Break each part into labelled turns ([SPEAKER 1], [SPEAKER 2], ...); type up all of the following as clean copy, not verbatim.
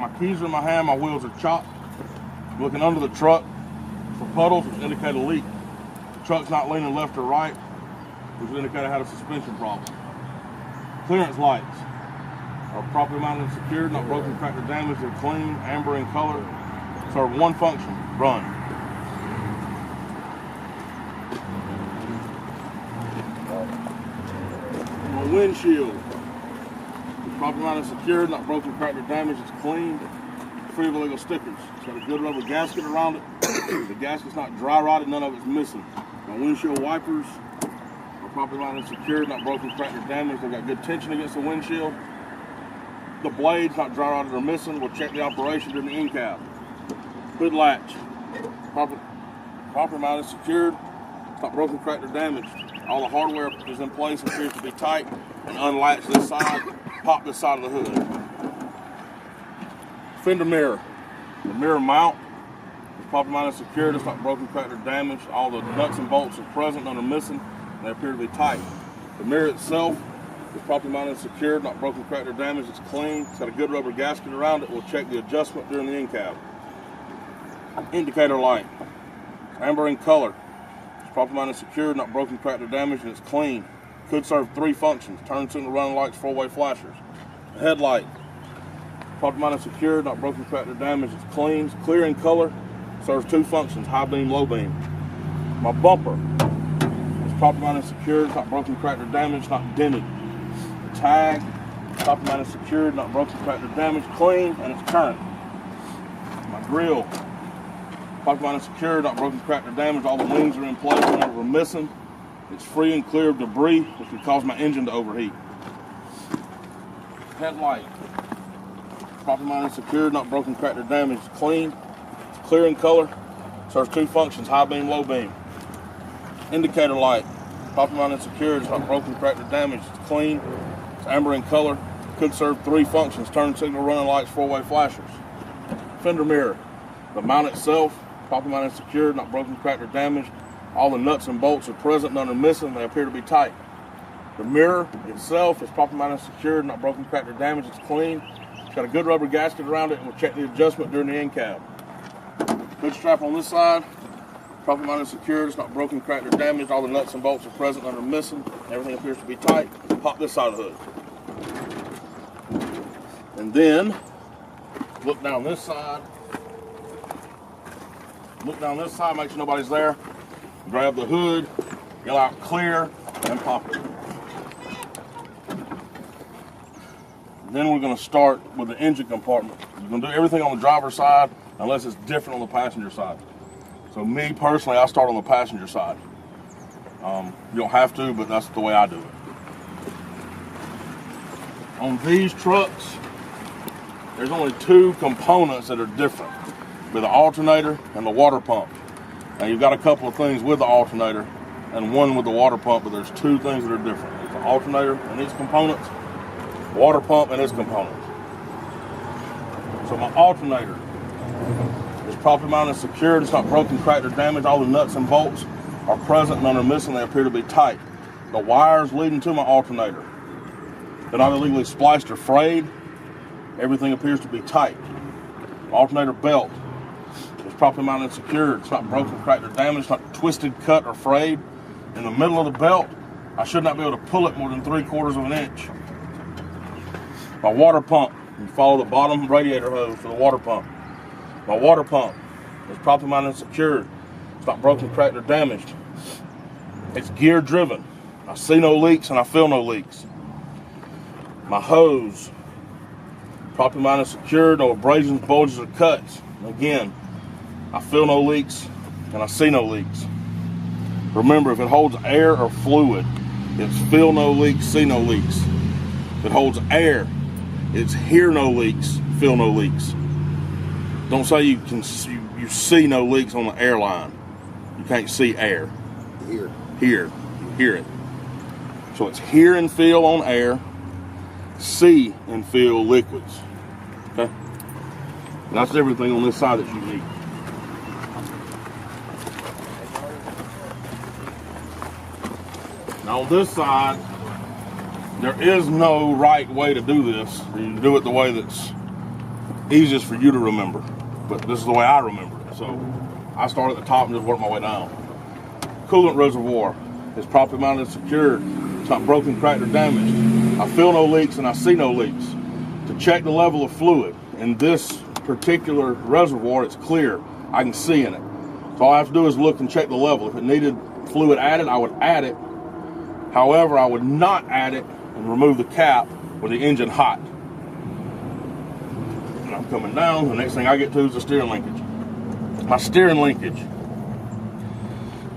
[SPEAKER 1] my keys are in my hand, my wheels are chopped. Looking under the truck for puddles, which indicate a leak. The truck's not leaning left or right, which would indicate I had a suspension problem. Clearance lights are properly mounted and secured, not broken, cracked, or damaged. They're clean, amber in color. Serve one function, run. My windshield is properly mounted and secured, not broken, cracked, or damaged. It's clean, free of illegal stickers. It's got a good rubber gasket around it. The gasket's not dry rotted, none of it's missing. My windshield wipers are properly mounted and secured, not broken, cracked, or damaged. They've got good tension against the windshield. The blade's not dry rotted or missing. We'll check the operation during the end cap. Hood latch, properly mounted and secured. It's not broken, cracked, or damaged. All the hardware is in place and appears to be tight. And unlatch this side, pop this side of the hood. Fender mirror. The mirror mount is properly mounted and secured. It's not broken, cracked, or damaged. All the nuts and bolts are present, none are missing. And they appear to be tight. The mirror itself is properly mounted and secured, not broken, cracked, or damaged. It's clean. It's got a good rubber gasket around it. We'll check the adjustment during the end cap. Indicator light. It's amber in color. It's properly mounted and secured, not broken, cracked, or damaged, and it's clean. Could serve three functions: turn signal, running lights, four-way flashers. The headlight. Properly mounted and secured, not broken, cracked, or damaged. It's clean. It's clear in color. Serves two functions: high beam, low beam. My bumper is properly mounted and secured, not broken, cracked, or damaged, not dented. The tag, properly mounted and secured, not broken, cracked, or damaged, clean, and it's current. My grill, properly mounted and secured, not broken, cracked, or damaged. All the wings are in place, none of them are missing. It's free and clear of debris, which could cause my engine to overheat. Headlight, properly mounted and secured, not broken, cracked, or damaged. It's clean, it's clear in color. Serves two functions: high beam, low beam. Indicator light, properly mounted and secured. It's not broken, cracked, or damaged. It's clean, it's amber in color. Could serve three functions: turn signal, running lights, four-way flashers. Fender mirror, the mount itself, properly mounted and secured, not broken, cracked, or damaged. All the nuts and bolts are present, none are missing. They appear to be tight. The mirror itself is properly mounted and secured, not broken, cracked, or damaged. It's clean. It's got a good rubber gasket around it, and we'll check the adjustment during the end cap. Hood strap on this side, properly mounted and secured. It's not broken, cracked, or damaged. All the nuts and bolts are present, none are missing. Everything appears to be tight. Pop this side of the hood. And then, look down this side. Look down this side, make sure nobody's there. Grab the hood, yell out clear, and pop it. Then we're going to start with the engine compartment. You're going to do everything on the driver's side unless it's different on the passenger side. So me personally, I start on the passenger side. You don't have to, but that's the way I do it. On these trucks, there's only two components that are different, with the alternator and the water pump. Now you've got a couple of things with the alternator and one with the water pump, but there's two things that are different. It's the alternator and its components, water pump and its components. So my alternator is properly mounted and secured. It's not broken, cracked, or damaged. All the nuts and bolts are present, none are missing. They appear to be tight. The wires leading to my alternator, they're not illegally spliced or frayed. Everything appears to be tight. Alternator belt is properly mounted and secured. It's not broken, cracked, or damaged. It's not twisted, cut, or frayed. In the middle of the belt, I should not be able to pull it more than 3/4 of an inch. My water pump, you follow the bottom radiator hose for the water pump. My water pump is properly mounted and secured. It's not broken, cracked, or damaged. It's gear driven. I see no leaks and I feel no leaks. My hose, properly mounted and secured, no abrasions, bulges, or cuts. Again, I feel no leaks and I see no leaks. Remember, if it holds air or fluid, it's feel no leaks, see no leaks. If it holds air, it's hear no leaks, feel no leaks. Don't say you see no leaks on the airline. You can't see air. Hear. You hear it. So it's hear and feel on air, see and feel liquids. Okay? That's everything on this side that you need. Now on this side, there is no right way to do this. You do it the way that's easiest for you to remember, but this is the way I remember it. So I start at the top and just work my way down. Coolant reservoir is properly mounted and secured. It's not broken, cracked, or damaged. I feel no leaks and I see no leaks. To check the level of fluid in this particular reservoir, it's clear. I can see in it. So all I have to do is look and check the level. If it needed fluid added, I would add it. However, I would not add it and remove the cap with the engine hot. And I'm coming down. The next thing I get to is the steering linkage. My steering linkage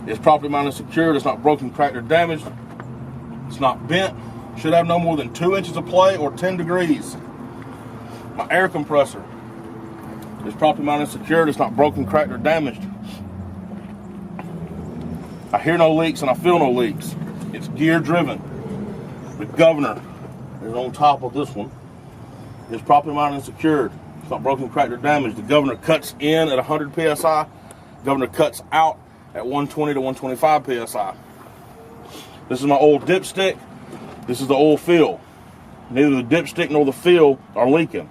[SPEAKER 1] is properly mounted and secured. It's not broken, cracked, or damaged. It's not bent. Should have no more than 2 inches of play or 10 degrees. My air compressor is properly mounted and secured. It's not broken, cracked, or damaged. I hear no leaks and I feel no leaks. It's gear driven. The governor is on top of this one. It's properly mounted and secured. It's not broken, cracked, or damaged. The governor cuts in at 100 psi. Governor cuts out at 120 to 125 psi. This is my oil dipstick. This is the oil fill. Neither the dipstick nor the fill are leaking.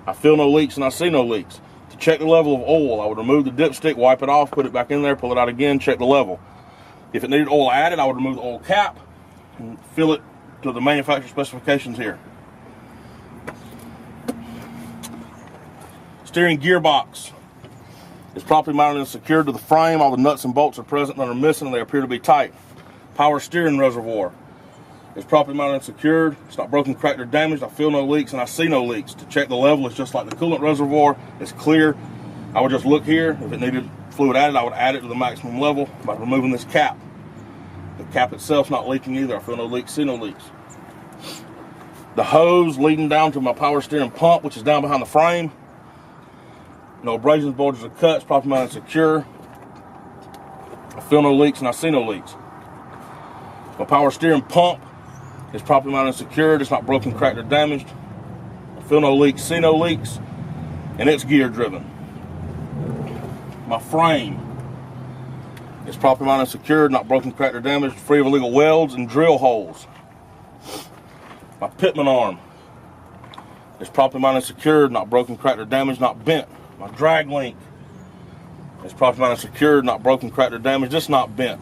[SPEAKER 1] I feel no leaks and I see no leaks. To check the level of oil, I would remove the dipstick, wipe it off, put it back in there, pull it out again, check the level. If it needed oil added, I would remove the oil cap and fill it to the manufacturer specifications here. Steering gearbox is properly mounted and secured to the frame. All the nuts and bolts are present, none are missing, and they appear to be tight. Power steering reservoir is properly mounted and secured. It's not broken, cracked, or damaged. I feel no leaks and I see no leaks. To check the level, it's just like the coolant reservoir. It's clear. I would just look here. If it needed fluid added, I would add it to the maximum level by removing this cap. The cap itself's not leaking either. I feel no leaks, see no leaks. The hose leading down to my power steering pump, which is down behind the frame. No abrasions, bulges, or cuts. Properly mounted and secure. I feel no leaks and I see no leaks. My power steering pump is properly mounted and secured. It's not broken, cracked, or damaged. I feel no leaks, see no leaks, and it's gear driven. My frame is properly mounted and secured, not broken, cracked, or damaged, free of illegal welds and drill holes. My pitman arm is properly mounted and secured, not broken, cracked, or damaged, not bent. My drag link is properly mounted and secured, not broken, cracked, or damaged, it's not bent.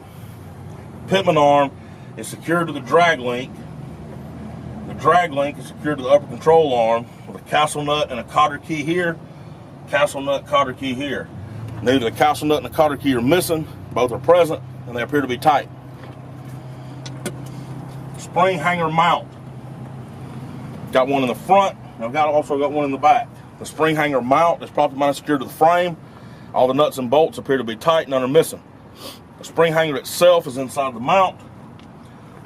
[SPEAKER 1] Pitman arm is secured to the drag link. The drag link is secured to the upper control arm with a castle nut and a cotter key here, castle nut, cotter key here. Neither the castle nut and the cotter key are missing, both are present, and they appear to be tight. Spring hanger mount. Got one in the front, and I've also got one in the back. The spring hanger mount is properly mounted and secured to the frame. All the nuts and bolts appear to be tight, none are missing. The spring hanger itself is inside the mount.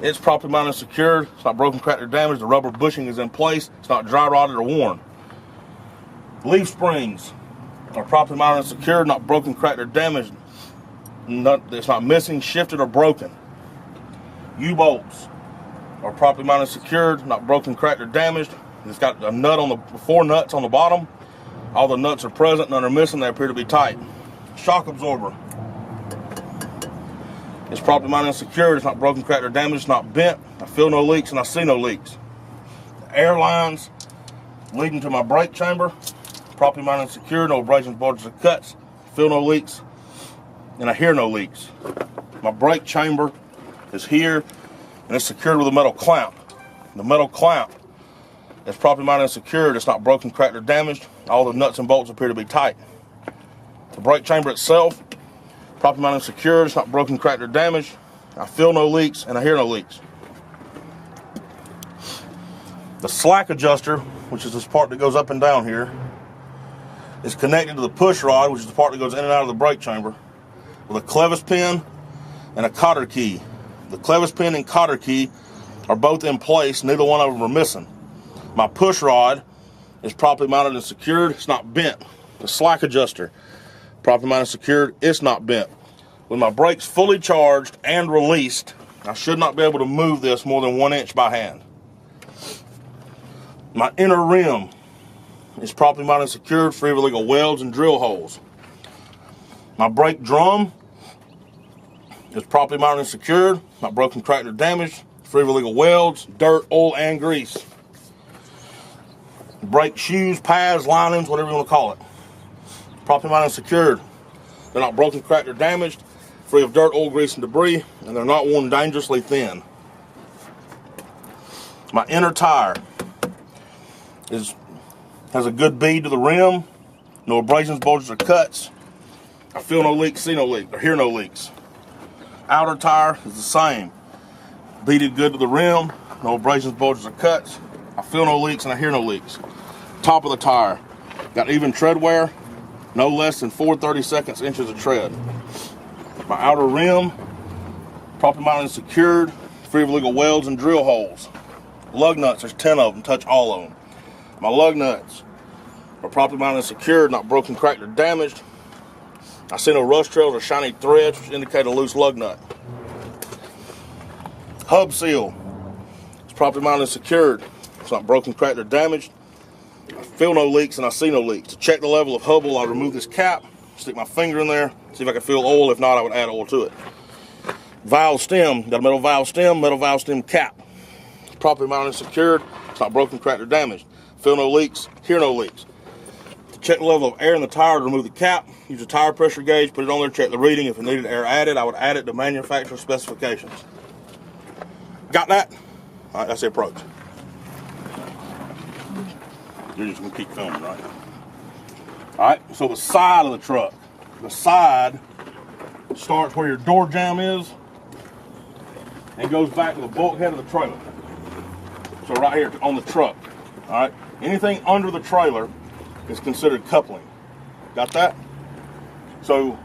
[SPEAKER 1] It's properly mounted and secured. It's not broken, cracked, or damaged. The rubber bushing is in place. It's not dry rotted or worn. Leaf springs are properly mounted and secured, not broken, cracked, or damaged. It's not missing, shifted, or broken. U-bolts are properly mounted and secured, not broken, cracked, or damaged. It's got a nut on the 4 nuts on the bottom. All the nuts are present, none are missing. They appear to be tight. Shock absorber. It's properly mounted and secured. It's not broken, cracked, or damaged. It's not bent. I feel no leaks and I see no leaks. The air lines leading to my brake chamber, properly mounted and secured. No abrasions, bulges, or cuts. Feel no leaks and I hear no leaks. My brake chamber is here and it's secured with a metal clamp. The metal clamp is properly mounted and secured. It's not broken, cracked, or damaged. All the nuts and bolts appear to be tight. The brake chamber itself, properly mounted and secured. It's not broken, cracked, or damaged. I feel no leaks and I hear no leaks. The slack adjuster, which is this part that goes up and down here, is connected to the push rod, which is the part that goes in and out of the brake chamber, with a clevis pin and a cotter key. The clevis pin and cotter key are both in place. Neither one of them are missing. My push rod is properly mounted and secured. It's not bent. The slack adjuster, properly mounted and secured. It's not bent. With my brakes fully charged and released, I should not be able to move this more than 1 inch by hand. My inner rim is properly mounted and secured, free of illegal welds and drill holes. My brake drum is properly mounted and secured, not broken, cracked, or damaged, free of illegal welds, dirt, oil, and grease. Brake shoes, pads, linings, whatever you want to call it. Properly mounted and secured. They're not broken, cracked, or damaged, free of dirt, oil, grease, and debris, and they're not worn dangerously thin. My inner tire has a good bead to the rim, no abrasions, bulges, or cuts. I feel no leaks, see no leaks, or hear no leaks. Outer tire is the same. Beaded good to the rim, no abrasions, bulges, or cuts. I feel no leaks and I hear no leaks. Top of the tire, got even tread wear, no less than 4/32 inches of tread. My outer rim, properly mounted and secured, free of illegal welds and drill holes. Lug nuts, there's 10 of them, touch all of them. My lug nuts are properly mounted and secured, not broken, cracked, or damaged. I see no rust trails or shiny threads, which indicate a loose lug nut. Hub seal is properly mounted and secured. It's not broken, cracked, or damaged. I feel no leaks and I see no leaks. To check the level of hub oil, I remove this cap, stick my finger in there, see if I can feel oil. If not, I would add oil to it. Valve stem, got a metal valve stem cap. It's properly mounted and secured. It's not broken, cracked, or damaged. Feel no leaks, hear no leaks. To check the level of air in the tire, to remove the cap, use a tire pressure gauge, put it on there, check the reading. If it needed air added, I would add it to manufacturer specifications. Got that? All right, that's the approach. You're just gonna keep filming, right? All right, so the side of the truck. The side starts where your door jamb is and goes back to the bulkhead of the trailer. So right here on the truck, all right? Anything under the trailer is considered coupling. Got that? So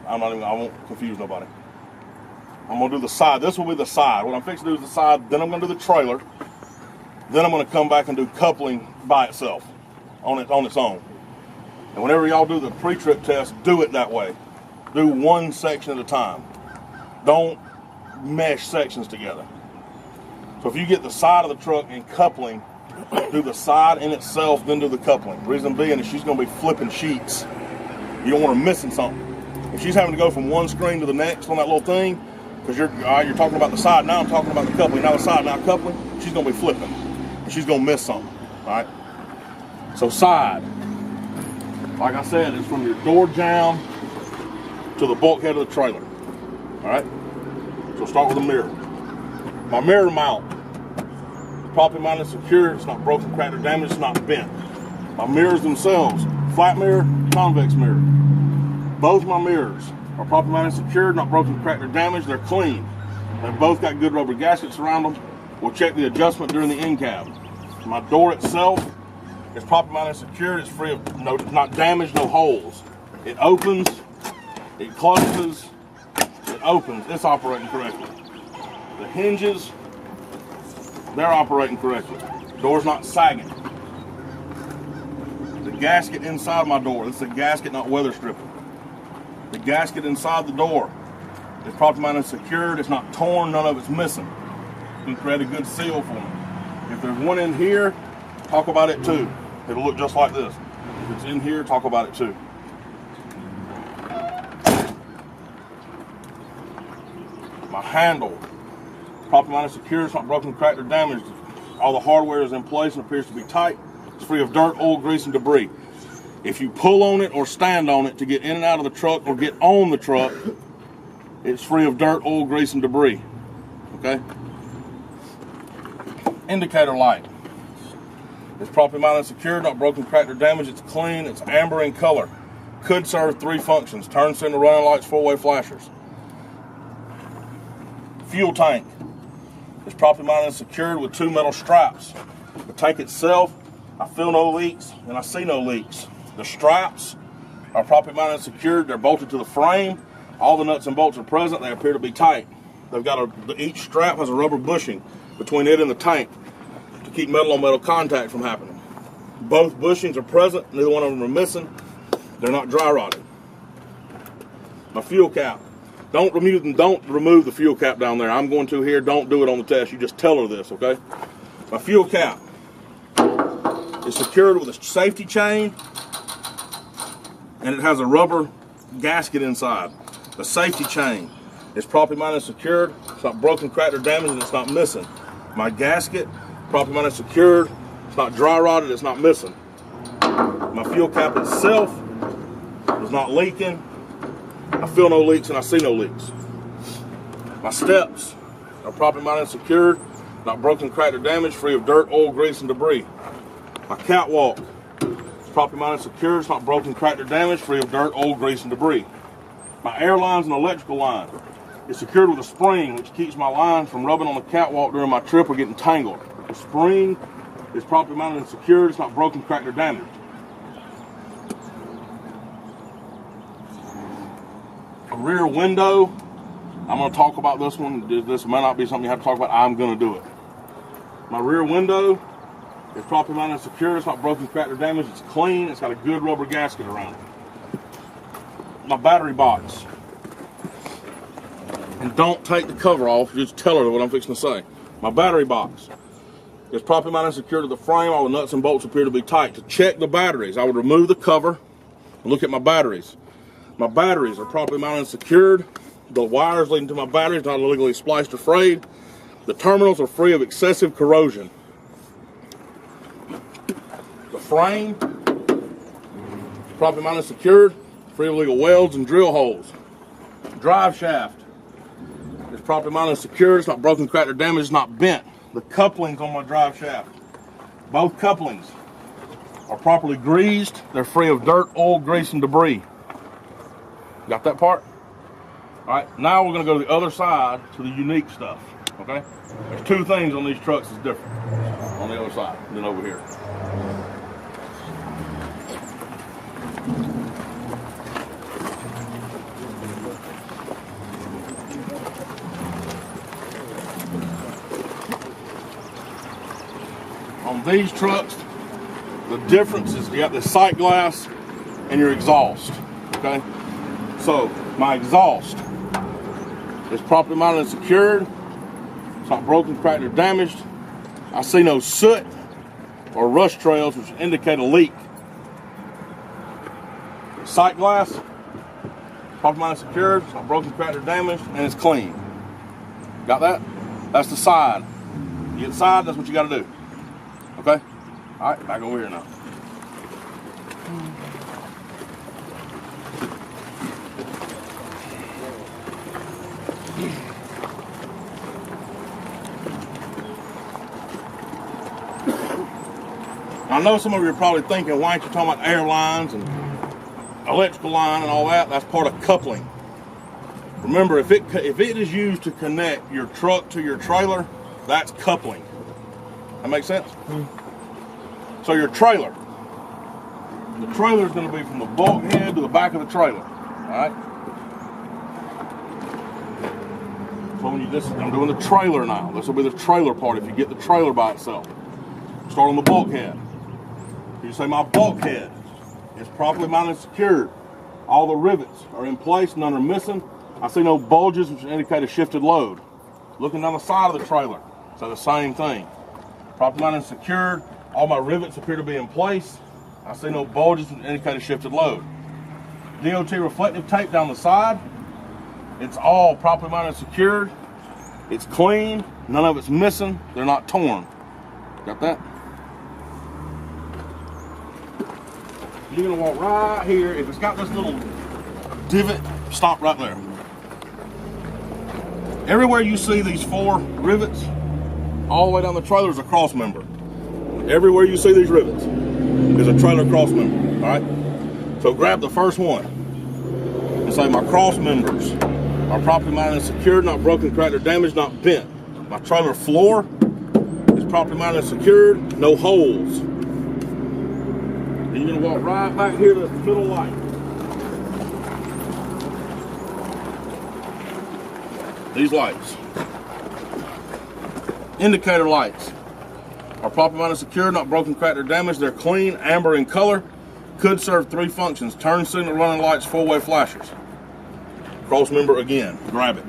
[SPEAKER 1] I won't confuse nobody. I'm gonna do the side. This will be the side. What I'm fixing to do is the side, then I'm gonna do the trailer. Then I'm gonna come back and do coupling by itself, on its own. And whenever y'all do the pre-trip test, do it that way. Do one section at a time. Don't mesh sections together. So if you get the side of the truck in coupling, do the side in itself, then do the coupling. Reason being is she's gonna be flipping sheets. You don't want her missing something. If she's having to go from one screen to the next on that little thing, because you're talking about the side, now I'm talking about the coupling. Now the side, now coupling, she's gonna be flipping. And she's gonna miss something, all right? So side, like I said, is from your door jamb to the bulkhead of the trailer, all right? So start with a mirror. My mirror mount, properly mounted and secured. It's not broken, cracked, or damaged. It's not bent. My mirrors themselves, flat mirror, convex mirror. Both my mirrors are properly mounted and secured, not broken, cracked, or damaged. They're clean. They've both got good rubber gaskets around them. We'll check the adjustment during the end cab. My door itself is properly mounted and secured. It's free of not damaged, no holes. It opens, it closes, it opens. It's operating correctly. The hinges, they're operating correctly. Door's not sagging. The gasket inside my door, this is a gasket, not weather stripping. The gasket inside the door is properly mounted and secured. It's not torn, none of it's missing. You can create a good seal for me. If there's one in here, talk about it too. It'll look just like this. If it's in here, talk about it too. My handle, properly mounted and secured. It's not broken, cracked, or damaged. All the hardware is in place and appears to be tight. It's free of dirt, oil, grease, and debris. If you pull on it or stand on it to get in and out of the truck or get on the truck, it's free of dirt, oil, grease, and debris. Okay? Indicator light. It's properly mounted and secured, not broken, cracked, or damaged. It's clean. It's amber in color. Could serve 3 functions: turn signal, running lights, 4-way flashers. Fuel tank. It's properly mounted and secured with 2 metal straps. The tank itself, I feel no leaks and I see no leaks. The straps are properly mounted and secured. They're bolted to the frame. All the nuts and bolts are present. They appear to be tight. They've got each strap has a rubber bushing between it and the tank to keep metal on metal contact from happening. Both bushings are present. Neither one of them are missing. They're not dry rotted. My fuel cap. Don't remove the fuel cap down there. I'm going to here. Don't do it on the test. You just tell her this, okay? My fuel cap is secured with a safety chain, and it has a rubber gasket inside. The safety chain is properly mounted and secured. It's not broken, cracked, or damaged, and it's not missing. My gasket, properly mounted and secured. It's not dry rotted, it's not missing. My fuel cap itself is not leaking. I feel no leaks and I see no leaks. My steps are properly mounted and secured, not broken, cracked, or damaged, free of dirt, oil, grease, and debris. My catwalk is properly mounted and secured, it's not broken, cracked, or damaged, free of dirt, oil, grease, and debris. My air lines and electrical line is secured with a spring, which keeps my line from rubbing on the catwalk during my trip or getting tangled. The spring is properly mounted and secured, it's not broken, cracked, or damaged. A rear window, I'm going to talk about this one. This may not be something you have to talk about. I'm going to do it. My rear window is properly mounted and secured. It's not broken, cracked, or damaged. It's clean. It's got a good rubber gasket around it. My battery box. And don't take the cover off. Just tell her what I'm fixing to say. My battery box is properly mounted and secured to the frame. All the nuts and bolts appear to be tight. To check the batteries, I would remove the cover and look at my batteries. My batteries are properly mounted and secured. The wires leading to my batteries not illegally spliced or frayed. The terminals are free of excessive corrosion. The frame, properly mounted and secured, free of illegal welds and drill holes. Drive shaft is properly mounted and secured. It's not broken, cracked, or damaged. It's not bent. The couplings on my drive shaft, both couplings are properly greased. They're free of dirt, oil, grease, and debris. Got that part? All right, now we're going to go to the other side to the unique stuff, okay? There's two things on these trucks that's different on the other side than over here. On these trucks, the difference is you got the sight glass and your exhaust, okay? So my exhaust is properly mounted and secured. It's not broken, cracked, or damaged. I see no soot or rust trails which indicate a leak. Sight glass, properly mounted and secured. It's not broken, cracked, or damaged, and it's clean. Got that? That's the side. You get the side, that's what you got to do. Okay? All right, back over here now. I know some of you are probably thinking, why aren't you talking about airlines and electrical line and all that? That's part of coupling. Remember, if it is used to connect your truck to your trailer, that's coupling. That makes sense? So your trailer, the trailer is going to be from the bulkhead to the back of the trailer. All right? So when I'm doing the trailer now. This will be the trailer part if you get the trailer by itself. Start on the bulkhead. You say my bulkhead is properly mounted and secured. All the rivets are in place, none are missing. I see no bulges which indicate a shifted load. Looking down the side of the trailer, so the same thing. Properly mounted and secured. All my rivets appear to be in place. I see no bulges which indicate a shifted load. DOT reflective tape down the side. It's all properly mounted and secured. It's clean. None of it's missing. They're not torn. Got that? You're going to walk right here. If it's got this little divot, stop right there. Everywhere you see these 4 rivets, all the way down the trailer is a cross member. Everywhere you see these rivets is a trailer cross member. All right? So grab the first one and say my cross members are properly mounted and secured, not broken, cracked, or damaged, not bent. My trailer floor is properly mounted and secured, no holes. And you're going to walk right back here to the middle light. These lights, indicator lights, are properly mounted and secured, not broken, cracked, or damaged. They're clean, amber in color, could serve 3 functions: turn signal, running lights, 4-way flashers. Cross member again, grab it.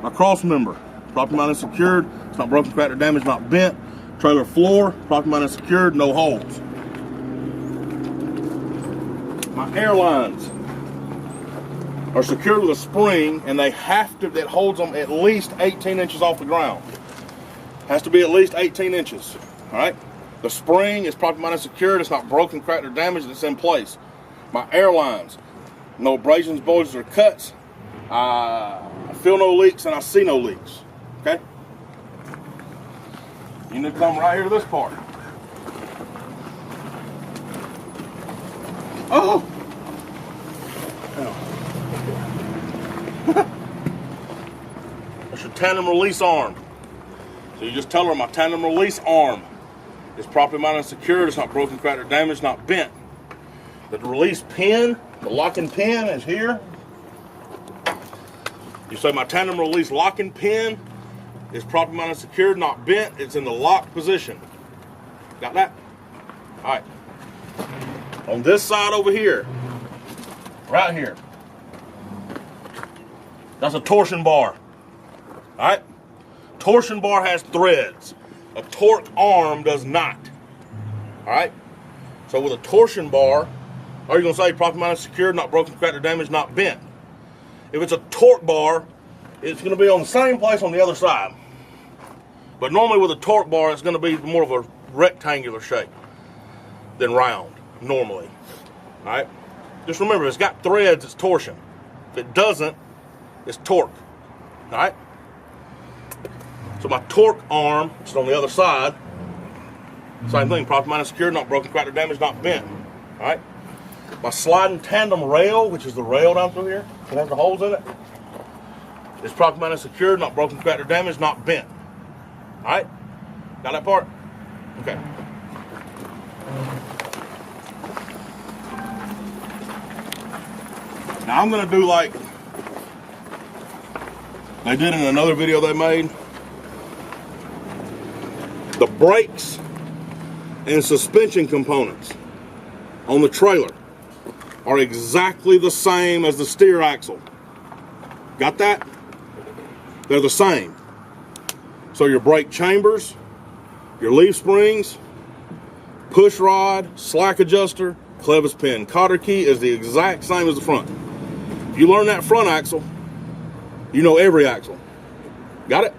[SPEAKER 1] My cross member, properly mounted and secured, it's not broken, cracked, or damaged, not bent. Trailer floor, properly mounted and secured, no holes. My airlines are secured with a spring, and that holds them at least 18 inches off the ground. Has to be at least 18 inches, all right? The spring is properly mounted and secured. It's not broken, cracked, or damaged. It's in place. My airlines, no abrasions, bulges, or cuts. I feel no leaks and I see no leaks. Okay? You need to come right here to this part. Oh! That's your tandem release arm. So you just tell her my tandem release arm is properly mounted and secured. It's not broken, cracked, or damaged, not bent. The release pin, the locking pin is here. You say my tandem release locking pin is properly mounted and secured, not bent. It's in the locked position. Got that? All right. On this side over here, right here, that's a torsion bar. All right? Torsion bar has threads. A torque arm does not. All right? So with a torsion bar, are you going to say properly mounted, secured, not broken, cracked, or damaged, not bent? If it's a torque bar, it's going to be on the same place on the other side. But normally with a torque bar, it's going to be more of a rectangular shape than round, normally. All right? Just remember, if it's got threads, it's torsion. If it doesn't, it's torque. All right? So my torque arm is on the other side. Same thing, properly mounted, secured, not broken, cracked, or damaged, not bent. All right? My sliding tandem rail, which is the rail down through here, it has the holes in it, is properly mounted, secured, not broken, cracked, or damaged, not bent. All right? Got that part? Okay. Now I'm going to do like they did in another video they made. The brakes and suspension components on the trailer are exactly the same as the steer axle. Got that? They're the same. So your brake chambers, your leaf springs, push rod, slack adjuster, clevis pin, cotter key is the exact same as the front. If you learn that front axle, you know every axle. Got it?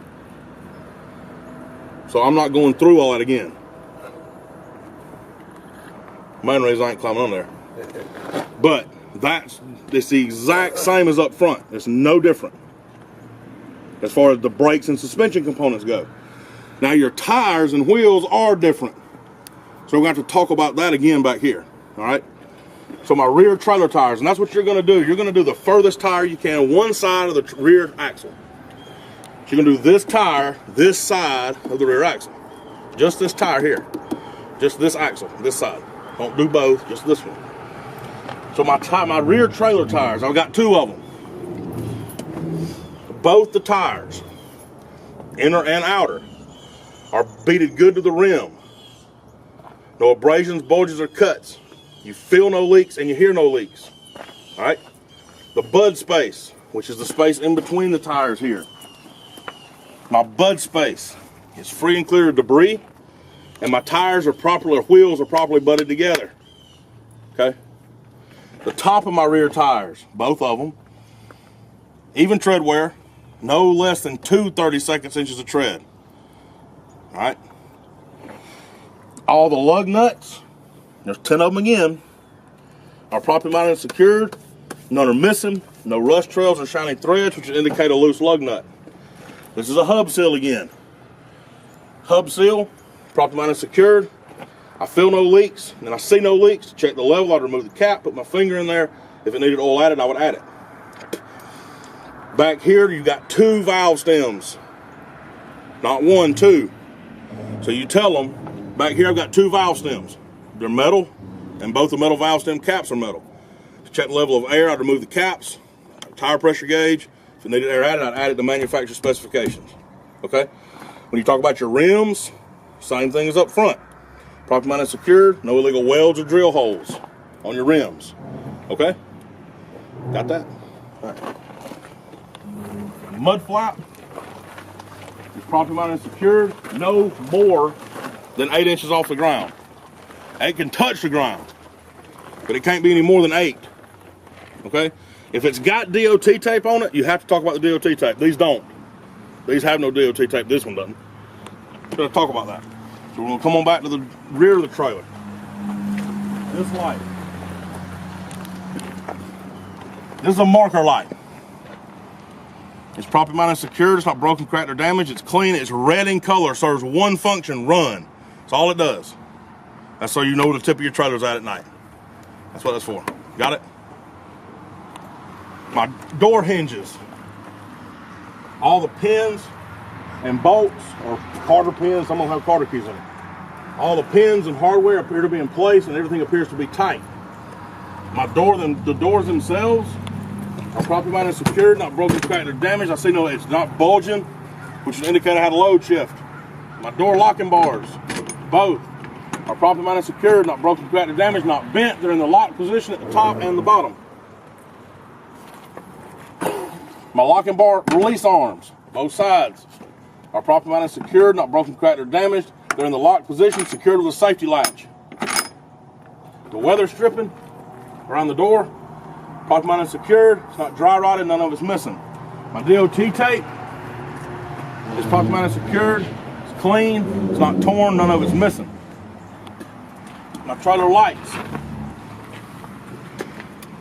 [SPEAKER 1] So I'm not going through all that again. Main reason I ain't climbing on there. But it's the exact same as up front. It's no different as far as the brakes and suspension components go. Now your tires and wheels are different. So we're going to have to talk about that again back here. All right? So my rear trailer tires, and that's what you're going to do. You're going to do the furthest tire you can, one side of the rear axle. So you're going to do this tire, this side of the rear axle. Just this tire here. Just this axle, this side. Don't do both, just this one. So my rear trailer tires, I've got two of them. Both the tires, inner and outer, are beaded good to the rim. No abrasions, bulges, or cuts. You feel no leaks and you hear no leaks. All right? The bud space, which is the space in between the tires here. My bud space is free and clear of debris, and my tires are properly, or wheels are properly budded together. Okay? The top of my rear tires, both of them, even tread wear, no less than 2 32 inches of tread. All right? All the lug nuts, there's 10 of them again, are properly mounted and secured. None are missing. No rust trails or shiny threads, which indicate a loose lug nut. This is a hub seal again. Hub seal, properly mounted and secured. I feel no leaks, and I see no leaks. To check the level, I'd remove the cap, put my finger in there. If it needed oil added, I would add it. Back here, you've got 2 valve stems. Not 1, 2. So you tell them, back here I've got 2 valve stems. They're metal, and both the metal valve stem caps are metal. To check the level of air, I'd remove the caps, tire pressure gauge. If it needed air added, I'd add it to manufacturer specifications. Okay? When you talk about your rims, same thing as up front. Properly mounted and secured, no illegal welds or drill holes on your rims. Okay? Got that? All right. Mud flap is properly mounted and secured, no more than 8 inches off the ground. It can touch the ground, but it can't be any more than 8. Okay? If it's got DOT tape on it, you have to talk about the DOT tape. These don't. These have no DOT tape. This one doesn't. We're going to talk about that. So we're gonna come on back to the rear of the trailer. This light. This is a marker light. It's properly mounted and secured. It's not broken, cracked, or damaged. It's clean. It's red in color. Serves one function: run. That's all it does. That's so you know where the tip of your trailer's at night. That's what that's for. Got it? My door hinges. All the pins and bolts, or Carter pins, some of them have Carter keys in it. All the pins and hardware appear to be in place, and everything appears to be tight. The doors themselves are properly mounted and secured, not broken, cracked, or damaged. I see no, it's not bulging, which would indicate I had a load shift. My door locking bars, both, are properly mounted and secured, not broken, cracked, or damaged, not bent. They're in the lock position at the top and the bottom. My locking bar release arms, both sides, are properly mounted and secured, not broken, cracked, or damaged. They're in the lock position, secured with a safety latch. The weather stripping around the door, properly mounted and secured. It's not dry rotted, none of it's missing. My DOT tape is properly mounted and secured. It's clean, it's not torn, none of it's missing. My trailer lights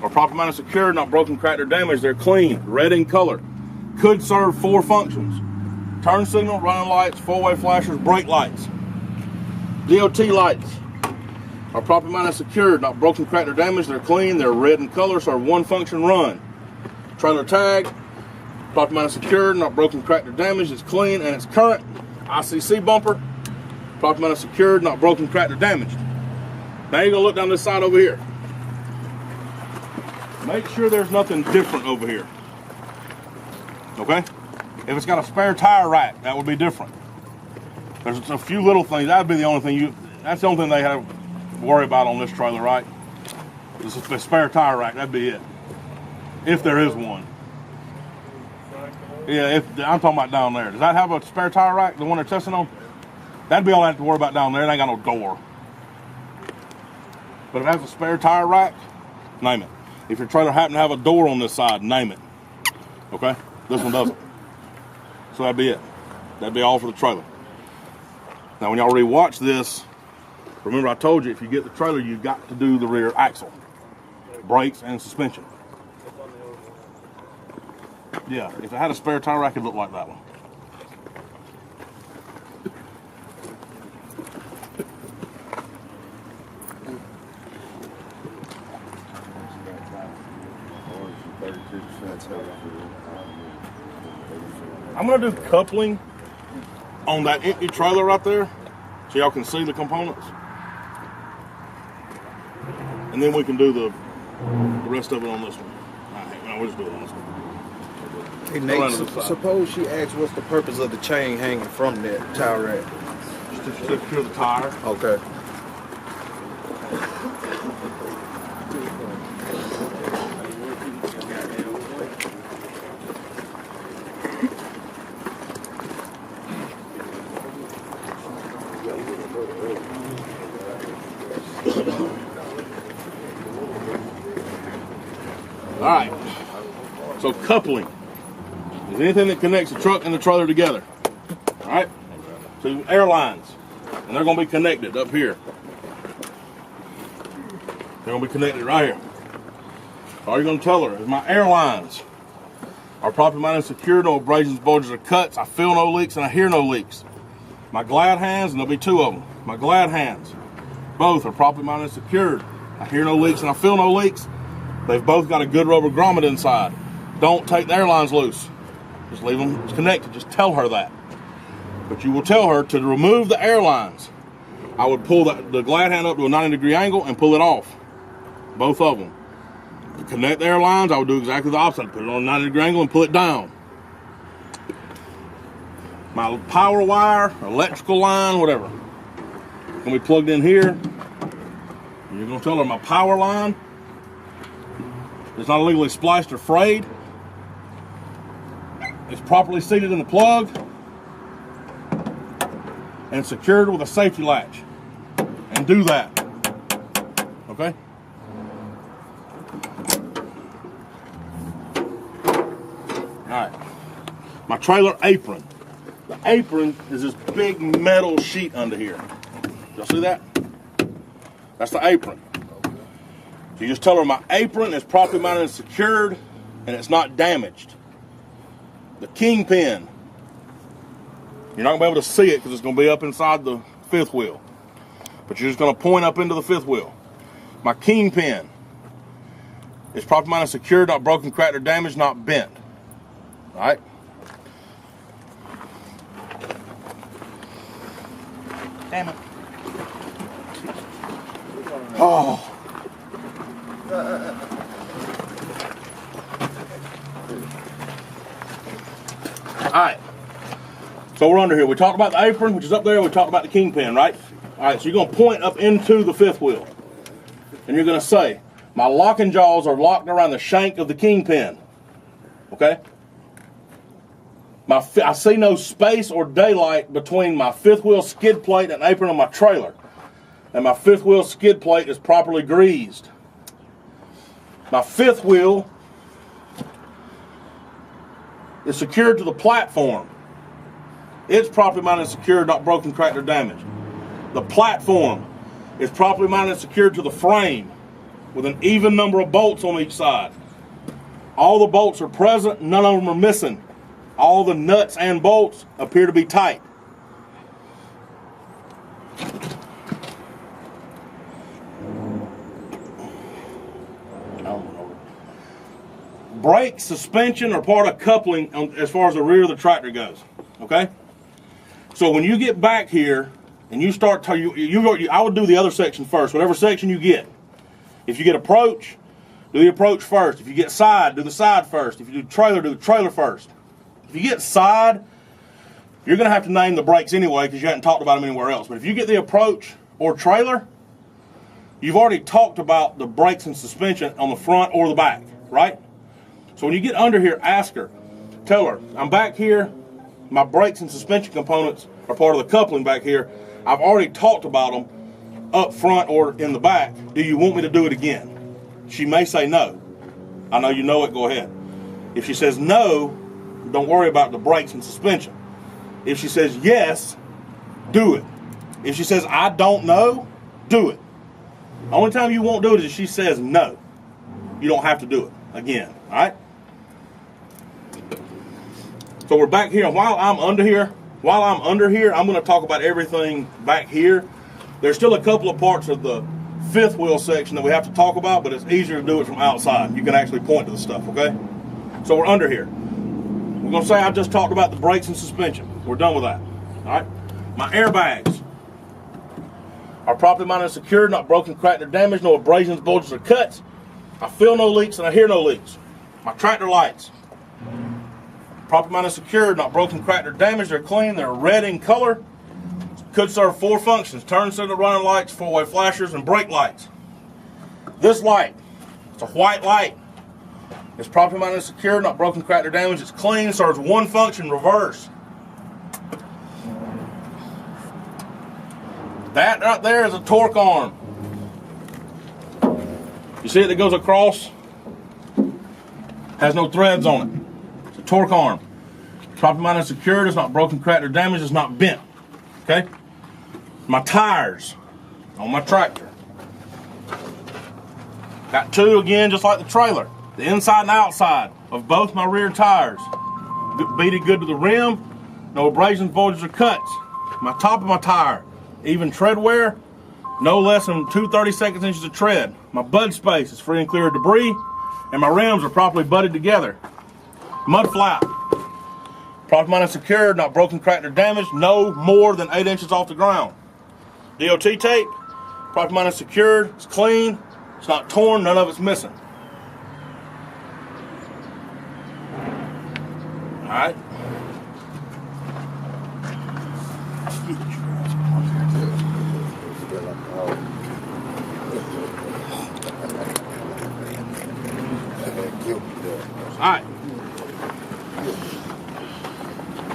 [SPEAKER 1] are properly mounted and secured, not broken, cracked, or damaged. They're clean, red in color. Could serve 4 functions: turn signal, running lights, four-way flashers, brake lights. DOT lights are properly mounted and secured, not broken, cracked, or damaged. They're clean, they're red in color, serve one function: run. Trailer tag, properly mounted and secured, not broken, cracked, or damaged. It's clean and it's current. ICC bumper, properly mounted and secured, not broken, cracked, or damaged. Now you're gonna look down this side over here. Make sure there's nothing different over here. Okay? If it's got a spare tire rack, that would be different. There's a few little things. That'd be the only thing that's the only thing they have to worry about on this trailer, right? It's a spare tire rack. That'd be it. If there is one. Yeah, I'm talking about down there. Does that have a spare tire rack, the one they're testing on? That'd be all I have to worry about down there. It ain't got no door. But if it has a spare tire rack, name it. If your trailer happen to have a door on this side, name it. Okay? This one doesn't. So that'd be it. That'd be all for the trailer. Now when y'all rewatch this, remember I told you if you get the trailer, you've got to do the rear axle, brakes, and suspension. Yeah, if it had a spare tire rack, it'd look like that one. I'm gonna do coupling on that empty trailer right there so y'all can see the components. And then we can do the rest of it on this one. No, we'll just do it on this one.
[SPEAKER 2] Hey Nate, suppose she asks what's the purpose of the chain hanging from that tire rack?
[SPEAKER 1] Just to secure the tire.
[SPEAKER 2] Okay.
[SPEAKER 1] All right, so coupling is anything that connects the truck and the trailer together. All right, so airlines, and they're going to be connected up here. They're going to be connected right here. All you're going to tell her is my airlines are properly mounted and secure, no abrasions, bulges, or cuts. I feel no leaks and I hear no leaks. My glad hands, and there'll be 2 of them. My glad hands, both are properly mounted and secured. I hear no leaks and I feel no leaks. They've both got a good rubber grommet inside. Don't take the airlines loose. Just leave them connected. Just tell her that. But you will tell her to remove the airlines. I would pull the glad hand up to a 90-degree angle and pull it off. Both of them. To connect the airlines, I would do exactly the opposite. Put it on a 90-degree angle and pull it down. My power wire, electrical line, whatever, going to be plugged in here. You're going to tell her my power line is not illegally spliced or frayed. It's properly seated in the plug and secured with a safety latch. And do that. Okay? Alright. My trailer apron. The apron is this big metal sheet under here. Y'all see that? That's the apron. So you just tell her my apron is properly mounted and secured and it's not damaged. The kingpin, you're not going to be able to see it because it's going to be up inside the fifth wheel. But you're just going to point up into the fifth wheel. My kingpin is properly mounted and secured, not broken, cracked, or damaged, not bent. All right? Damn it. Oh. Alright, so we're under here. We talked about the apron, which is up there. We talked about the kingpin, right? Alright, so you're going to point up into the fifth wheel. And you're going to say, my locking jaws are locked around the shank of the kingpin. Okay? I see no space or daylight between my fifth wheel skid plate and apron on my trailer. And my fifth wheel skid plate is properly greased. My fifth wheel is secured to the platform. It's properly mounted and secured, not broken, cracked, or damaged. The platform is properly mounted and secured to the frame with an even number of bolts on each side. All the bolts are present, none of them are missing. All the nuts and bolts appear to be tight. Brake, suspension are part of coupling as far as the rear of the tractor goes. Okay? So when you get back here and you start, I would do the other section first, whatever section you get. If you get approach, do the approach first. If you get side, do the side first. If you do the trailer first. If you get side, you're going to have to name the brakes anyway because you haven't talked about them anywhere else. But if you get the approach or trailer, you've already talked about the brakes and suspension on the front or the back, right? So when you get under here, ask her, tell her, I'm back here, my brakes and suspension components are part of the coupling back here. I've already talked about them up front or in the back. Do you want me to do it again? She may say no. I know you know it, go ahead. If she says no, don't worry about the brakes and suspension. If she says yes, do it. If she says I don't know, do it. The only time you won't do it is if she says no. You don't have to do it again, all right? So we're back here, and while I'm under here, I'm going to talk about everything back here. There's still a couple of parts of the fifth wheel section that we have to talk about, but it's easier to do it from outside. You can actually point to the stuff, okay? So we're under here. We're going to say I just talked about the brakes and suspension. We're done with that, all right? My airbags are properly mounted and secured, not broken, cracked, or damaged, no abrasions, bulges, or cuts. I feel no leaks and I hear no leaks. My tractor lights, properly mounted and secured, not broken, cracked, or damaged. They're clean. They're red in color. Could serve 4 functions: turn signal, running lights, four-way flashers, and brake lights. This light, it's a white light. It's properly mounted and secured, not broken, cracked, or damaged. It's clean. Serves 1 function: reverse. That right there is a torque arm. You see it that goes across? Has no threads on it. It's a torque arm. Properly mounted and secured. It's not broken, cracked, or damaged. It's not bent. Okay? My tires on my tractor. Got 2 again, just like the trailer. The inside and outside of both my rear tires. Beaded good to the rim. No abrasions, bulges, or cuts. My top of my tire. Even tread wear. No less than 2 32 inches of tread. My bud space is free and clear of debris. And my rims are properly butted together. Mud flap. Properly mounted and secured, not broken, cracked, or damaged. No more than 8 inches off the ground. DOT tape. Properly mounted and secured. It's clean. It's not torn. None of it's missing. Alright. Alright.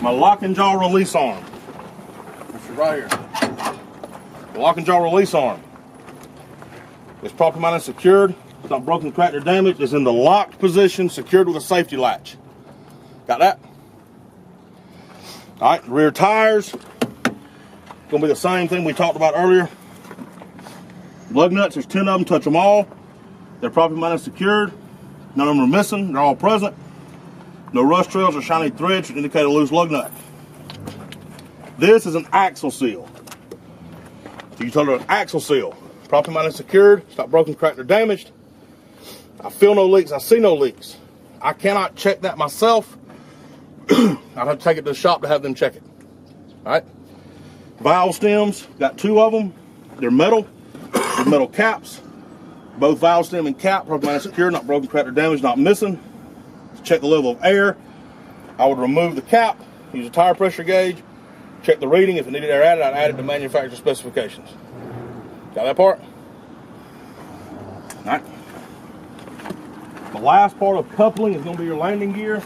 [SPEAKER 1] My lock and jaw release arm. This is right here. The lock and jaw release arm. It's properly mounted and secured. It's not broken, cracked, or damaged. It's in the locked position, secured with a safety latch. Got that? Alright, rear tires. Gonna be the same thing we talked about earlier. Lug nuts, there's 10 of them, touch them all. They're properly mounted and secured. None of them are missing, they're all present. No rust trails or shiny threads should indicate a loose lug nut. This is an axle seal. You told her an axle seal. Properly mounted and secured, it's not broken, cracked, or damaged. I feel no leaks, I see no leaks. I cannot check that myself. I'd have to take it to the shop to have them check it. All right. Valve stems, got 2 of them. They're metal, with metal caps. Both valve stem and cap, properly mounted and secured, not broken, cracked, or damaged, not missing. Check the level of air. I would remove the cap, use a tire pressure gauge, check the reading. If it needed air added, I'd add it to manufacturer specifications. Got that part? All right. The last part of coupling is going to be your landing gear.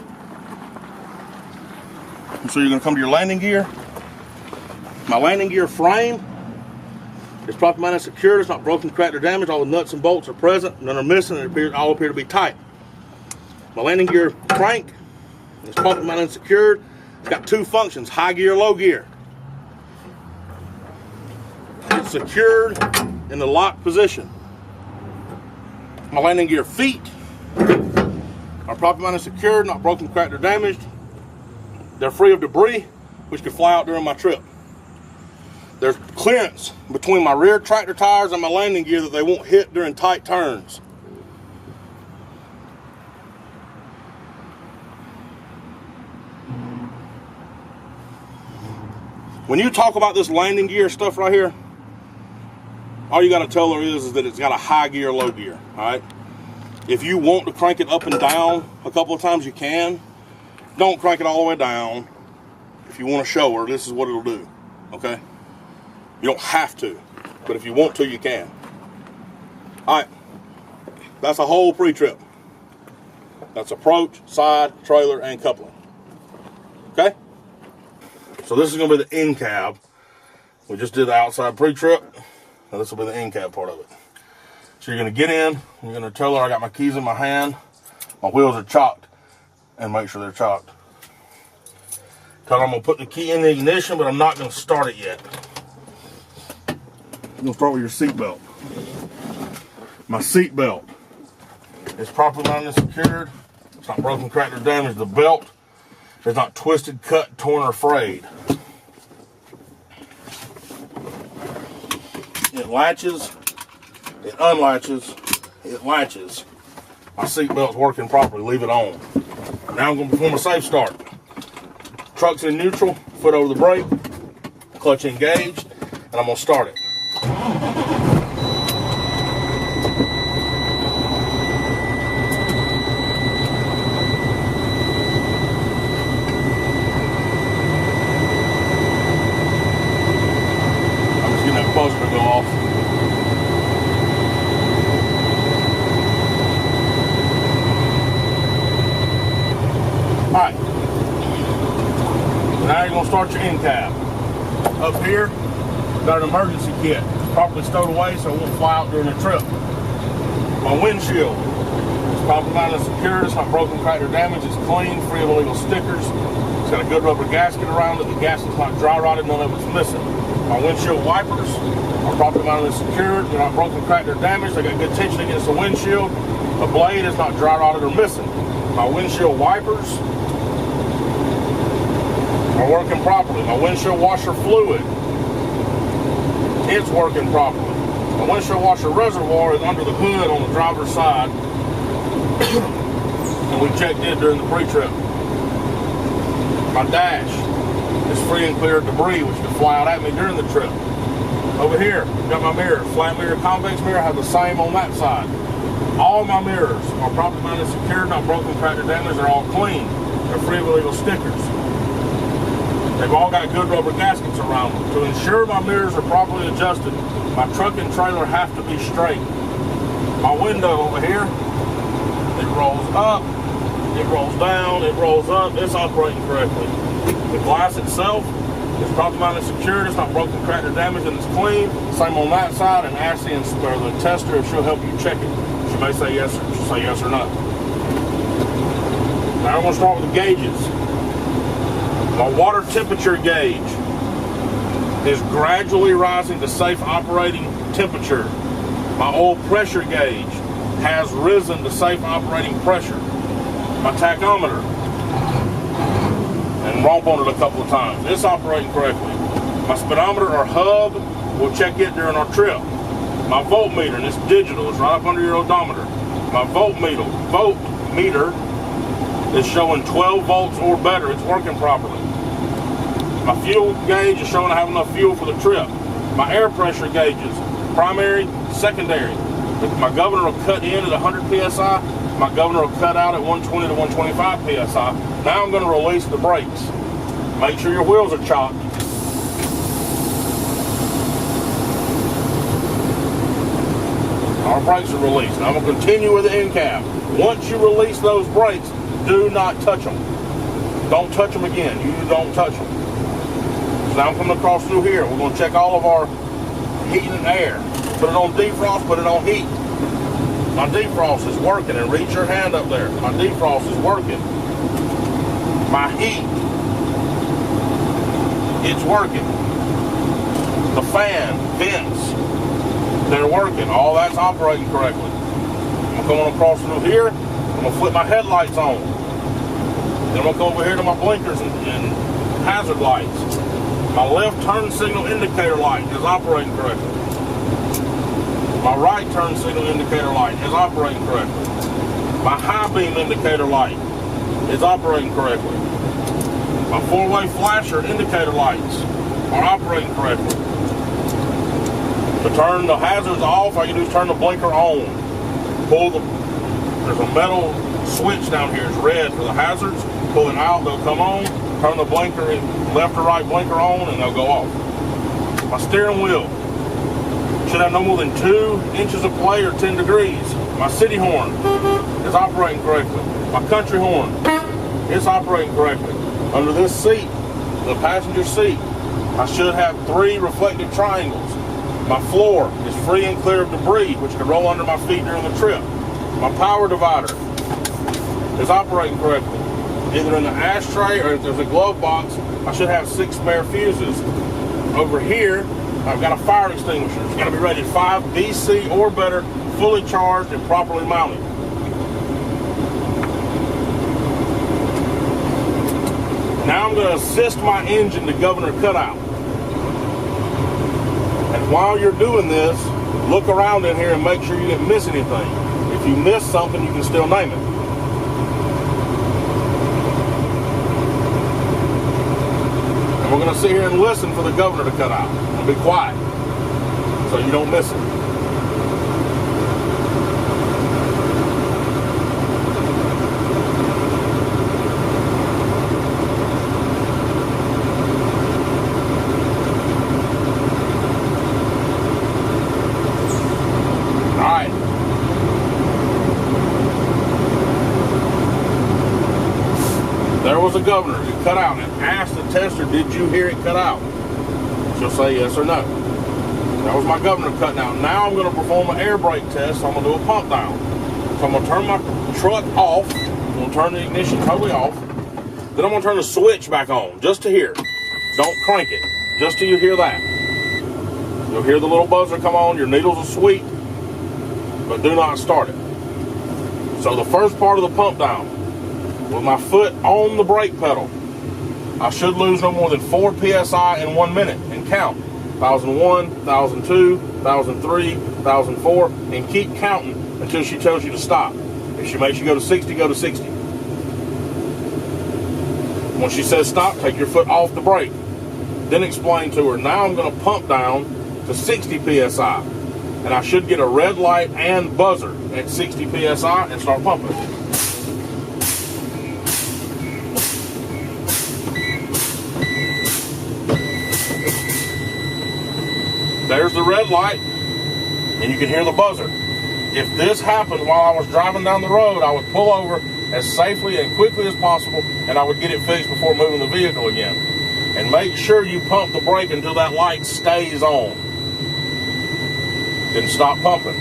[SPEAKER 1] And so you're going to come to your landing gear. My landing gear frame is properly mounted and secured. It's not broken, cracked, or damaged. All the nuts and bolts are present. None are missing. All appear to be tight. My landing gear crank is properly mounted and secured. It's got 2 functions, high gear, low gear. It's secured in the locked position. My landing gear feet are properly mounted and secured, not broken, cracked, or damaged. They're free of debris, which could fly out during my trip. There's clearance between my rear tractor tires and my landing gear that they won't hit during tight turns. When you talk about this landing gear stuff right here, all you got to tell her is that it's got a high gear, low gear, all right? If you want to crank it up and down a couple of times, you can. Don't crank it all the way down. If you want to show her, this is what it'll do, okay? You don't have to, but if you want to, you can. All right, that's a whole pre-trip. That's approach, side, trailer, and coupling, okay? So this is going to be the end cab. We just did the outside pre-trip. Now this will be the end cab part of it. So you're going to get in. You're going to tell her I got my keys in my hand. My wheels are chocked. And make sure they're chocked. Tell her I'm going to put the key in the ignition, but I'm not going to start it yet. I'm going to start with your seat belt. My seat belt is properly mounted and secured. It's not broken, cracked, or damaged. The belt is not twisted, cut, torn, or frayed. It latches, it unlatches, it latches. My seat belt's working properly, leave it on. Now I'm going to perform a safe start. Truck's in neutral, foot over the brake, clutch engaged, and I'm going to start it. Buzzer to go off. Alright. Now you're going to start your end cab. Up here, got an emergency kit. It's properly stowed away so it won't fly out during the trip. My windshield is properly mounted and secured. It's not broken, cracked, or damaged. It's clean, free of illegal stickers. It's got a good rubber gasket around it. The gasket's not dry rotted, none of it's missing. My windshield wipers are properly mounted and secured. They're not broken, cracked, or damaged. They got good tension against the windshield. The blade is not dry rotted or missing. My windshield wipers are working properly. My windshield washer fluid, it's working properly. My windshield washer reservoir is under the hood on the driver's side. And we checked it during the pre-trip. My dash is free and clear of debris, which could fly out at me during the trip. Over here, got my mirror, flat mirror, convex mirror, have the same on that side. All my mirrors are properly mounted and secured, not broken, cracked, or damaged. They're all clean. They're free of illegal stickers. They've all got good rubber gaskets around them. To ensure my mirrors are properly adjusted, my truck and trailer have to be straight. My window over here, it rolls up, it rolls down, it rolls up, it's operating correctly. The glass itself is properly mounted and secured, it's not broken, cracked, or damaged, and it's clean. Same on that side, and Ashley, or the tester, she'll help you check it. She may say yes or no. Now I'm going to start with the gauges. My water temperature gauge is gradually rising to safe operating temperature. My oil pressure gauge has risen to safe operating pressure. My tachometer, and romp on it a couple of times, it's operating correctly. My speedometer or hub, we'll check it during our trip. My voltmeter, and it's digital, it's right up under your odometer. My voltmeter is showing 12 volts or better, it's working properly. My fuel gauge is showing I have enough fuel for the trip. My air pressure gauges, primary, secondary. My governor will cut in at 100 psi. My governor will cut out at 120 to 125 psi. Now I'm going to release the brakes. Make sure your wheels are chopped. Our brakes are released. Now I'm going to continue with the end cap. Once you release those brakes, do not touch them. Don't touch them again. You don't touch them. So now I'm coming across through here. We're going to check all of our heating and air. Put it on defrost, put it on heat. My defrost is working, and reach your hand up there. My defrost is working. My heat, it's working. The fan, vents, they're working. All that's operating correctly. I'm going across through here. I'm going to flip my headlights on. Then I'm going to go over here to my blinkers and hazard lights. My left turn signal indicator light is operating correctly. My right turn signal indicator light is operating correctly. My high beam indicator light is operating correctly. My four-way flasher indicator lights are operating correctly. To turn the hazards off, all you do is turn the blinker on. There's a metal switch down here, it's red for the hazards. Pull it out, they'll come on. Turn the blinker in, left or right blinker on, and they'll go off. My steering wheel should have no more than 2 inches of play or 10 degrees. My city horn is operating correctly. My country horn is operating correctly. Under this seat, the passenger seat, I should have 3 reflective triangles. My floor is free and clear of debris, which could roll under my feet during the trip. My power divider is operating correctly. Either in the ashtray or if there's a glove box, I should have 6 spare fuses. Over here, I've got a fire extinguisher. It's got to be rated 5 BC or better, fully charged and properly mounted. Now I'm going to assist my engine to governor cutout. And while you're doing this, look around in here and make sure you didn't miss anything. If you miss something, you can still name it. And we're going to sit here and listen for the governor to cut out. And be quiet so you don't miss it. There was a governor who cut out and asked the tester, did you hear it cut out? She'll say yes or no. That was my governor cutting out. Now I'm going to perform an air brake test, so I'm going to do a pump down. So I'm going to turn my truck off. I'm going to turn the ignition totally off. Then I'm going to turn the switch back on, just to hear. Don't crank it, just till you hear that. You'll hear the little buzzer come on, your needles will sweep, but do not start it. So the first part of the pump down, with my foot on the brake pedal, I should lose no more than 4 psi in 1 minute and count. 1001, 1002, 1003, 1004, and keep counting until she tells you to stop. If she makes you go to 60, go to 60. When she says stop, take your foot off the brake. Then explain to her, now I'm going to pump down to 60 psi. And I should get a red light and buzzer at 60 psi and start pumping. There's the red light, and you can hear the buzzer. If this happened while I was driving down the road, I would pull over as safely and quickly as possible, and I would get it fixed before moving the vehicle again. And make sure you pump the brake until that light stays on. Then stop pumping.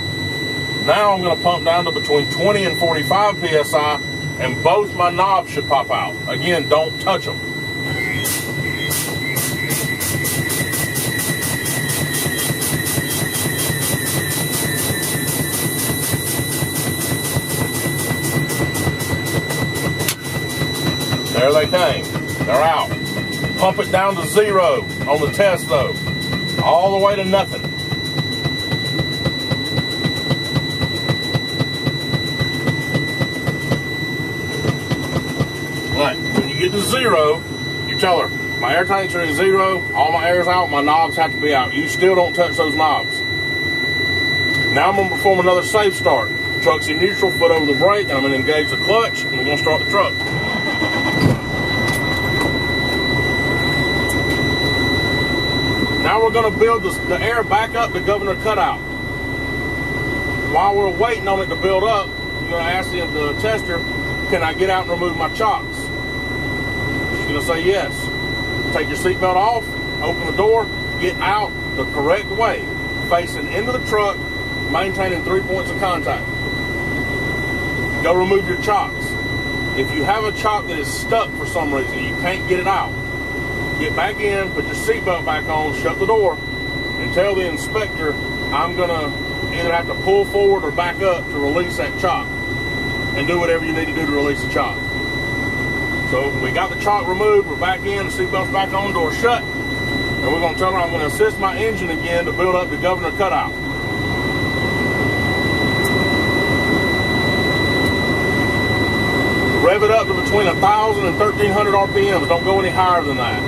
[SPEAKER 1] Now I'm going to pump down to between 20 and 45 psi, and both my knobs should pop out. Again, don't touch them. There they came. They're out. Pump it down to 0 on the test though. All the way to nothing. Alright, when you get to 0, you tell her, my air tanks are at 0, all my air's out, my knobs have to be out. You still don't touch those knobs. Now I'm going to perform another safe start. Truck's in neutral, foot over the brake, and I'm going to engage the clutch, and we're going to start the truck. Now we're going to build the air back up to governor cutout. While we're waiting on it to build up, I'm going to ask the tester, can I get out and remove my chocks? She's going to say yes. Take your seatbelt off, open the door, get out the correct way, facing into the truck, maintaining 3 points of contact. Go remove your chocks. If you have a chock that is stuck for some reason, you can't get it out, get back in, put your seatbelt back on, shut the door, and tell the inspector I'm going to either have to pull forward or back up to release that chock, and do whatever you need to do to release the chock. So we got the chock removed, we're back in, the seatbelt's back on, door shut, and we're going to tell her I'm going to assist my engine again to build up the governor cutout. Rev it up to between 1,000 and 1,300 RPMs. Don't go any higher than that.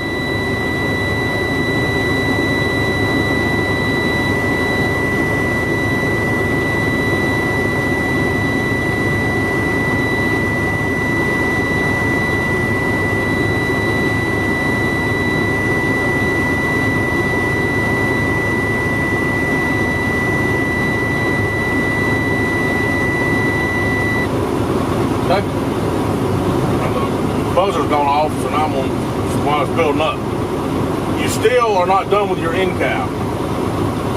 [SPEAKER 1] Buzzer's gone off, so now while it's building up. You still are not done with your end cap.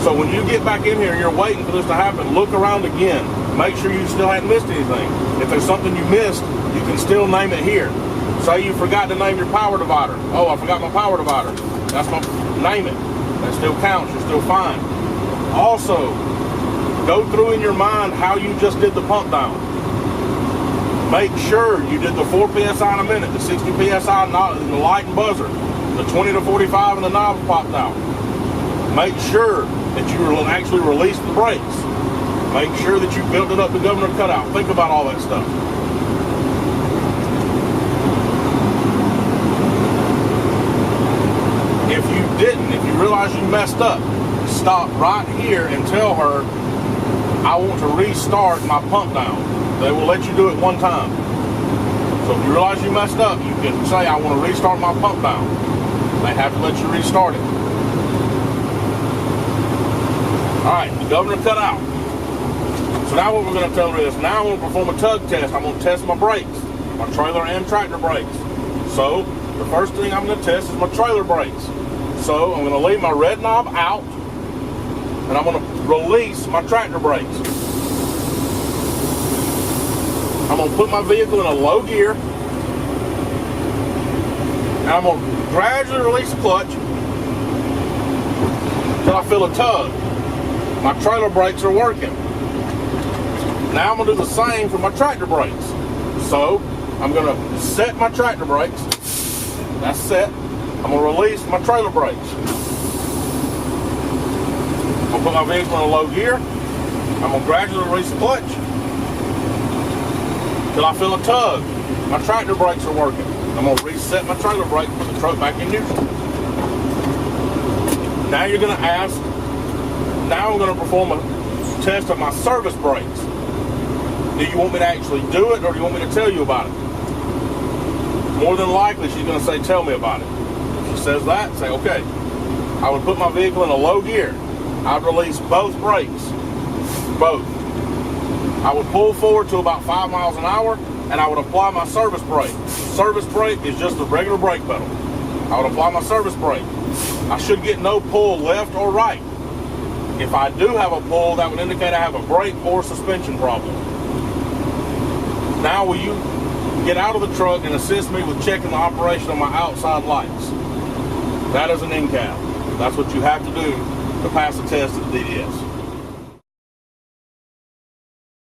[SPEAKER 1] So when you get back in here and you're waiting for this to happen, look around again. Make sure you still hadn't missed anything. If there's something you missed, you can still name it here. Say you forgot to name your power divider. Oh, I forgot my power divider. That's my name it. That still counts. You're still fine. Also, go through in your mind how you just did the pump down. Make sure you did the 4 PSI in a minute, the 60 PSI in the light and buzzer, the 20 to 45 and the knob popped out. Make sure that you actually released the brakes. Make sure that you built it up to governor cutout. Think about all that stuff. If you didn't, if you realize you messed up, stop right here and tell her, I want to restart my pump down. They will let you do it one time. So if you realize you messed up, you can say, I want to restart my pump down. They have to let you restart it. Alright, the governor cut out. So now what we're going to tell her is, now I'm going to perform a tug test. I'm going to test my brakes, my trailer and tractor brakes. So the first thing I'm going to test is my trailer brakes. So I'm going to leave my red knob out, and I'm going to release my tractor brakes. I'm going to put my vehicle in a low gear, and I'm going to gradually release the clutch until I feel a tug. My trailer brakes are working. Now I'm going to do the same for my tractor brakes. So I'm going to set my tractor brakes. That's set. I'm going to release my trailer brakes. I'm going to put my vehicle in a low gear. I'm going to gradually release the clutch till I feel a tug. My tractor brakes are working. I'm going to reset my trailer brake and put the truck back in neutral. Now you're going to ask, now I'm going to perform a test of my service brakes. Do you want me to actually do it, or do you want me to tell you about it? More than likely she's going to say, tell me about it. If she says that, say, okay. I would put my vehicle in a low gear. I'd release both brakes. Both. I would pull forward to about 5 miles an hour, and I would apply my service brake. Service brake is just the regular brake pedal. I would apply my service brake. I should get no pull left or right. If I do have a pull, that would indicate I have a brake or suspension problem. Now will you get out of the truck and assist me with checking the operation of my outside lights? That is an end cap. That's what you have to do to pass the test at the DDS.